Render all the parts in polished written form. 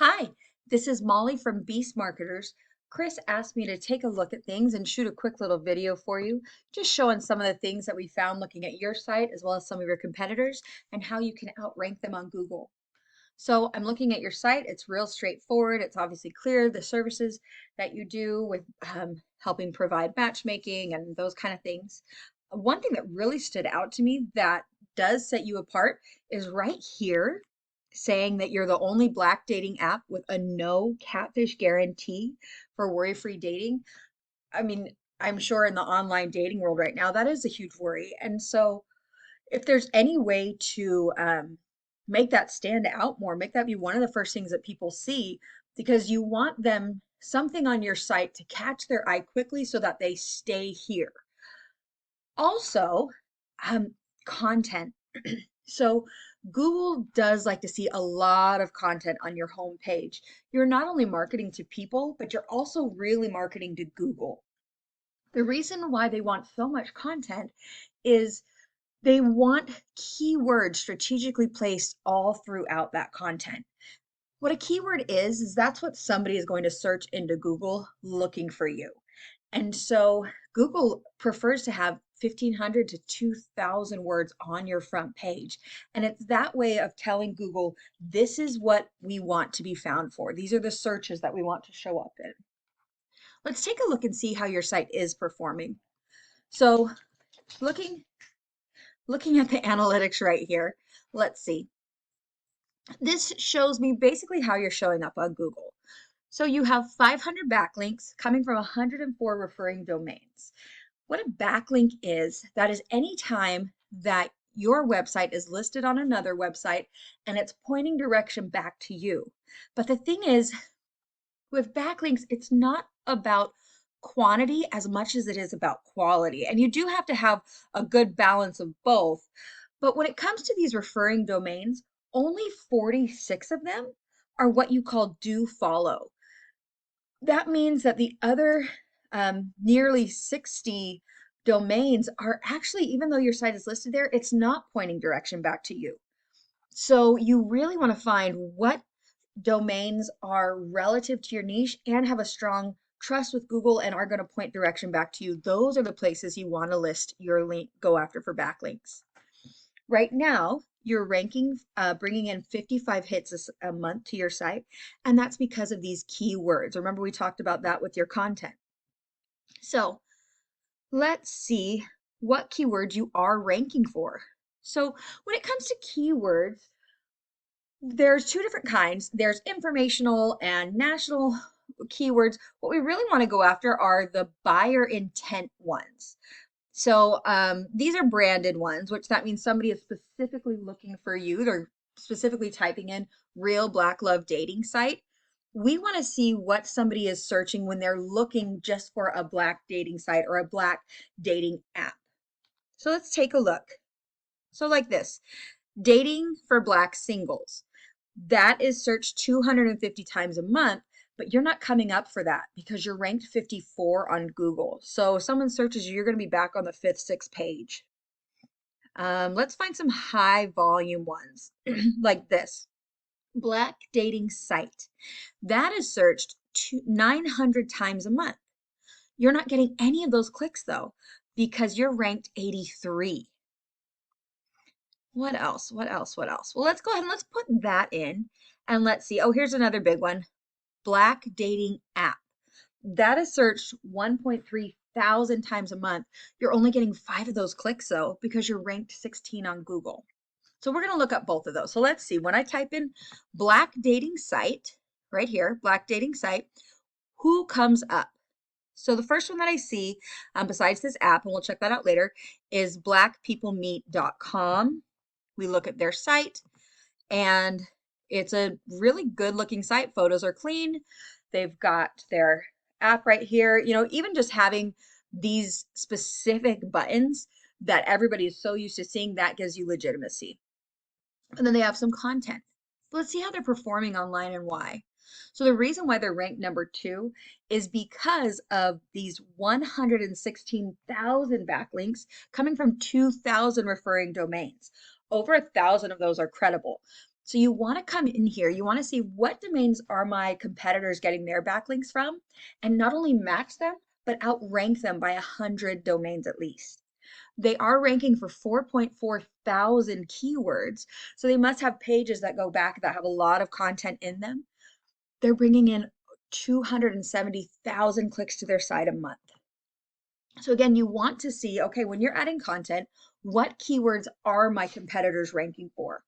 Hi, this is Molly from Beast Marketers. Chris asked me to take a look at things and shoot a quick little video for you, just showing some of the things that we found looking at your site as well as some of your competitors and how you can outrank them on Google. So I'm looking at your site. It's real straightforward. It's obviously clear the services that you do with helping provide matchmaking and those kind of things. One thing that really stood out to me that does set you apart is right here saying that you're the only Black dating app with a no catfish guarantee for worry-free dating. I mean, I'm sure in the online dating world right now, that is a huge worry. And so if there's any way to make that stand out more, make that be one of the first things that people see, because you want them something on your site to catch their eye quickly so that they stay here. Also, um, content. So Google does like to see a lot of content on your home page. You're not only marketing to people, but you're also really marketing to Google. The reason why they want so much content is they want keywords strategically placed all throughout that content. What a keyword is that's what somebody is going to search into Google looking for you. And so Google prefers to have 1,500 to 2,000 words on your front page. And it's that way of telling Google, this is what we want to be found for. These are the searches that we want to show up in. Let's take a look and see how your site is performing. So looking looking at the analytics right here, let's see. This shows me basically how you're showing up on Google. So you have 500 backlinks coming from 104 referring domains. What a backlink is, that is any time that your website is listed on another website and it's pointing direction back to you. But the thing is, with backlinks, it's not about quantity as much as it is about quality. And you do have to have a good balance of both. But when it comes to these referring domains, only 46 of them are what you call do follow. That means that the other nearly 60 domains are actually, even though your site is listed there, it's not pointing direction back to you. So you really want to find what domains are relative to your niche and have a strong trust with Google and are going to point direction back to you. Those are the places you want to list your link, go after for backlinks. Right now, you're ranking, bringing in 55 hits a month to your site, and that's because of these keywords. Remember, we talked about that with your content. So let's see what keywords you are ranking for. So when it comes to keywords, there's two different kinds. There's informational and national keywords. What we really want to go after are the buyer intent ones. So these are branded ones, which that means somebody is specifically looking for you. They're specifically typing in real Black love dating site. We want to see what somebody is searching when they're looking just for a Black dating site or a Black dating app. So let's take a look. So like this, dating for Black singles. That is searched 250 times a month, but you're not coming up for that because you're ranked 54 on Google. So if someone searches you, you're going to be back on the fifth, sixth page. Let's find some high volume ones like this. Black dating site. That is searched 900 times a month. You're not getting any of those clicks though, because you're ranked 83. What else? What else? What else? Well, let's go ahead and let's put that in and let's see. Oh, here's another big one. Black dating app. That is searched 1.3 thousand times a month. You're only getting 5 of those clicks though, because you're ranked 16 on Google. So we're going to look up both of those. So let's see. When I type in Black dating site, right here, Black dating site, who comes up? So the first one that I see, besides this app, and we'll check that out later, is blackpeoplemeet.com. We look at their site, and it's a really good looking site. Photos are clean. They've got their app right here. You know, even just having these specific buttons that everybody is so used to seeing, that gives you legitimacy. And then they have some content. Let's see how they're performing online and why. So the reason why they're ranked number 2 is because of these 116,000 backlinks coming from 2,000 referring domains. Over 1,000 of those are credible. So you want to come in here, you want to see what domains are my competitors getting their backlinks from, and not only match them, but outrank them by 100 domains at least. They are ranking for 4.4 thousand keywords, so they must have pages that go back that have a lot of content in them. They're bringing in 270,000 clicks to their site a month. So again, you want to see, okay, when you're adding content, what keywords are my competitors ranking for?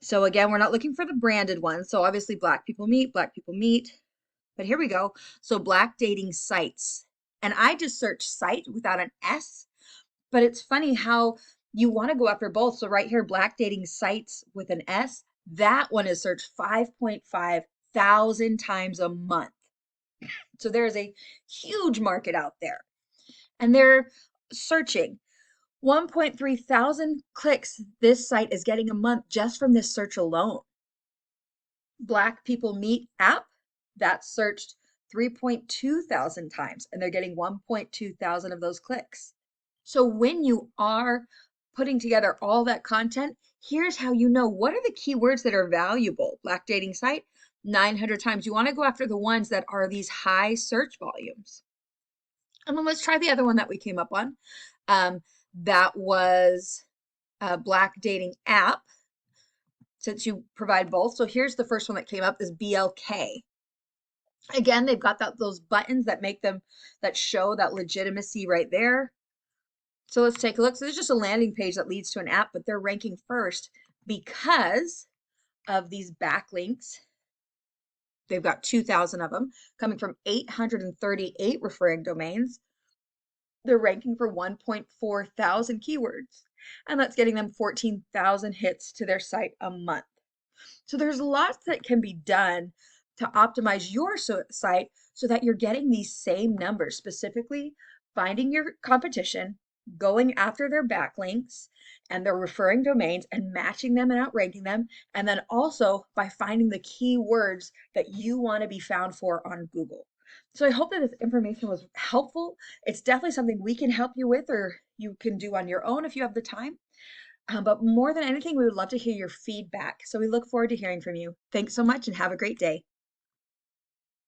So again, we're not looking for the branded ones. So obviously Black people meet, but here we go. So Black dating sites. And I just searched site without an S, but it's funny how you want to go after both. So right here, Black dating sites with an S, that one is searched 5.5 thousand times a month. So there's a huge market out there. And they're searching 1.3 thousand clicks this site is getting a month just from this search alone. Black People Meet app, that's searched 3.2 thousand times and they're getting 1.2 thousand of those clicks. So when you are putting together all that content, here's how you know what are the keywords that are valuable. Black dating site, 900 times. You want to go after the ones that are these high search volumes. And then let's try the other one that we came up on. That was a Black dating app, since you provide both. So here's the first one that came up, is BLK. Again, they've got those buttons that make them, that show that legitimacy right there. So let's take a look. So there's just a landing page that leads to an app, but they're ranking first because of these backlinks. They've got 2,000 of them coming from 838 referring domains. They're ranking for 1.4 thousand keywords, and that's getting them 14,000 hits to their site a month. So there's lots that can be done to optimize your site so that you're getting these same numbers, specifically finding your competition, going after their backlinks and their referring domains and matching them and outranking them. And then also by finding the keywords that you want to be found for on Google. So I hope that this information was helpful. It's definitely something we can help you with, or you can do on your own if you have the time. But more than anything, we would love to hear your feedback. So we look forward to hearing from you. Thanks so much and have a great day.